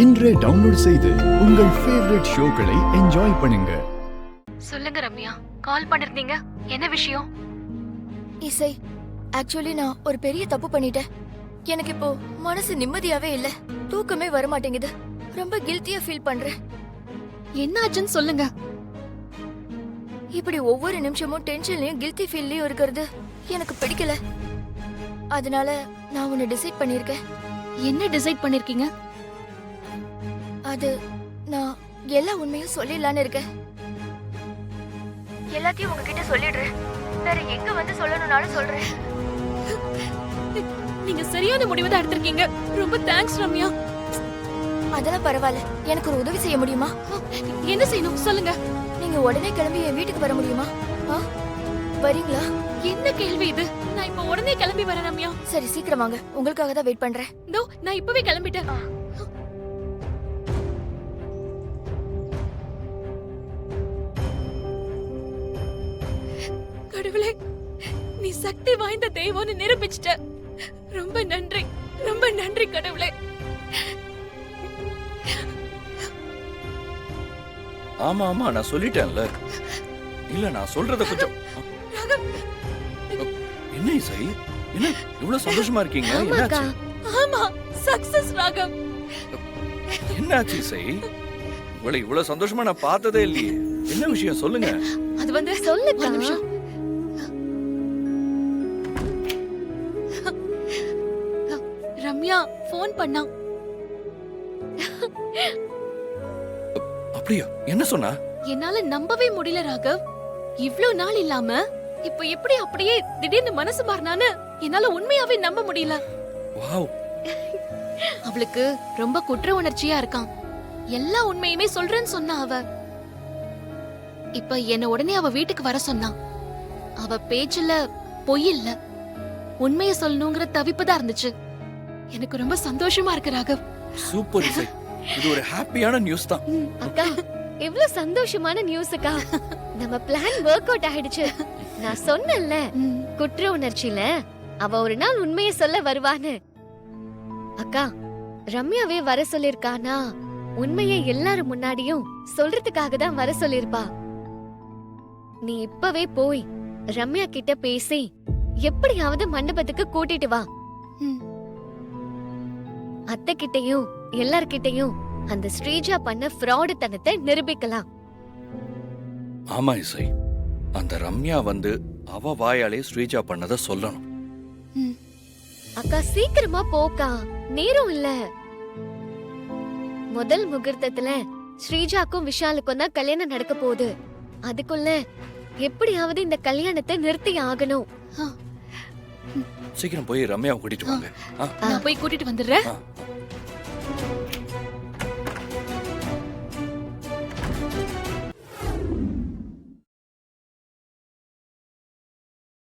இன்றே டவுன்லோட் செய்து உங்கள் ஃபேவரட் ஷோக்களை என்ஜாய் பண்ணுங்க. சொல்லுங்க ரம்யா, கால் பண்ணிருந்தீங்க, என்ன விஷயம்? இசை, ஆக்சுவலி நான் ஒரு பெரிய தப்பு பண்ணிட்டேன். எனக்கு இப்போ மனசு நிம்மதியாவே இல்ல, தூக்கமே வர மாட்டேங்குது. ரொம்ப கில்ட்டியா ஃபீல் பண்றேன். என்ன ஆச்சுன்னு சொல்லுங்க. இப்படி ஒவ்வொரு நிமிஷமும் டென்ஷன்லயும் கில்ட்டி ஃபீல்லயும் இருக்கிறது எனக்கு பிடிக்கல. அதனால நான் ஒன்னு டிசைட் பண்ணிருக்கேன். என்ன டிசைட் பண்ணிருக்கீங்க? அது நான் எல்லா உண்மையும் சொல்லிடலான்னு இருக்கேன். எல்லாத்தையும் உங்ககிட்ட சொல்லிடுறேன். வேற எங்க வந்து சொல்லணும்னாலும் சொல்றேன். நீங்க சரியான முடிவு தான் எடுத்திருக்கீங்க. ரொம்ப தேங்க்ஸ் ரம்யா. அதெல்லாம் பரவாயில்ல. எனக்கு ஒரு உதவி செய்ய முடியுமா? என்ன செய்யணும் சொல்லுங்க. நீங்க உடனே கிளம்பி என் வீட்டுக்கு வர முடியுமா? வரீங்களா? என்ன கேள்வி இது? நான் இப்ப உடனே கிளம்பி வரேன் ரம்யா. சரி, சீக்கிரம் வாங்க. உங்களுக்காக தான் வெயிட் பண்றேன். இதோ நான் இப்பவே கிளம்பிட்டேன். கடவுளே, நீ சக்தி வாய்ந்த தெய்வம்னு நிரூபிச்சிட்ட. ரொம்ப நன்றி, ரொம்ப நன்றி கடவுளே. ஆமா ஆமா நான் சொல்லிட்டேன்ல. இல்ல நான் சொல்றத கொஞ்சம். என்ன இசை, என்ன இவ்வளவு சந்தோஷமா இருக்கீங்க? என்னாச்சு? ஆமா, சக்சஸ் ராகம். என்னாச்சு இசை? உங்களை இவ்வளவு சந்தோஷமா நான் பார்த்ததே இல்லையே. என்ன விஷயம் சொல்லுங்க. அது வந்து சொல்லுங்க. ரம்யா போன் பண்ணா. அப்படியா? என்ன சொன்னா? என்னால நம்பவே முடியல ராகவ். இவ்ளோ நாள் இல்லாம இப்ப எப்படி அப்படியே திடீர்னு மனசு மாறினான்னு என்னால உண்மையாவே நம்ப முடியல. வாவ். அவளுக்கு ரொம்ப குற்ற உணர்ச்சியா இருக்கான். எல்லா உண்மையுமே சொல்றேன்னு சொன்னா அவ. இப்ப என்ன உடனே அவ வீட்டுக்கு வர சொன்னா. அவ பேச்சுல பொய் இல்ல, உண்மைய சொல்லணுங்கிற தவிப்பு தான் இருந்துச்சு. எனக்கு ரொம்ப சந்தோஷமா இருக்கு ராகவ். சூப்பர் இசை, இது ஒரு ஹாப்பியான நியூஸ் தான். அக்கா, எவ்வளவு சந்தோஷமான நியூஸ் அக்கா. நம்ம பிளான் வொர்க் அவுட் ஆயிடுச்சு. நான் சொன்னேன்ல, குற்ற உணர்ச்சியில அவ ஒரு நாள் உண்மையை சொல்ல வருவான்னு. அக்கா, ரம்யாவே வர சொல்லிருக்கானா உண்மையை எல்லாரும் முன்னாடியும் சொல்றதுக்காக தான் வர சொல்லிருப்பா. நீ இப்பவே போய் ரம்யா கிட்ட பேசி எப்படியாவது மண்டபத்துக்கு கூட்டிட்டு வா. அத்தை கிட்டையும் எல்லார்கிட்டையும் அந்த ஸ்ரீஜா பண்ண ஃப்ராடு தனத்தை நிரூபிக்கலாம். ஆமா இசை, அந்த ரம்யா வந்து அவ வாயாலே ஸ்ரீஜா பண்ணத சொல்லணும். அக்கா சீக்கிரமா போக்கா, நேரம் இல்ல. முதல் முகூர்த்தத்துல ஸ்ரீஜாக்கும் விஷாலுக்கும் தான் கல்யாணம் நடக்க போகுது. அதுக்குள்ள எப்படியாவது இந்த கல்யாணத்தை நிறுத்தி ஆகணும். சீக்கிரம் போய் ரம்யாவை கூட்டிட்டு வாங்க. நான் போய் கூட்டிட்டு வந்துடுறேன்.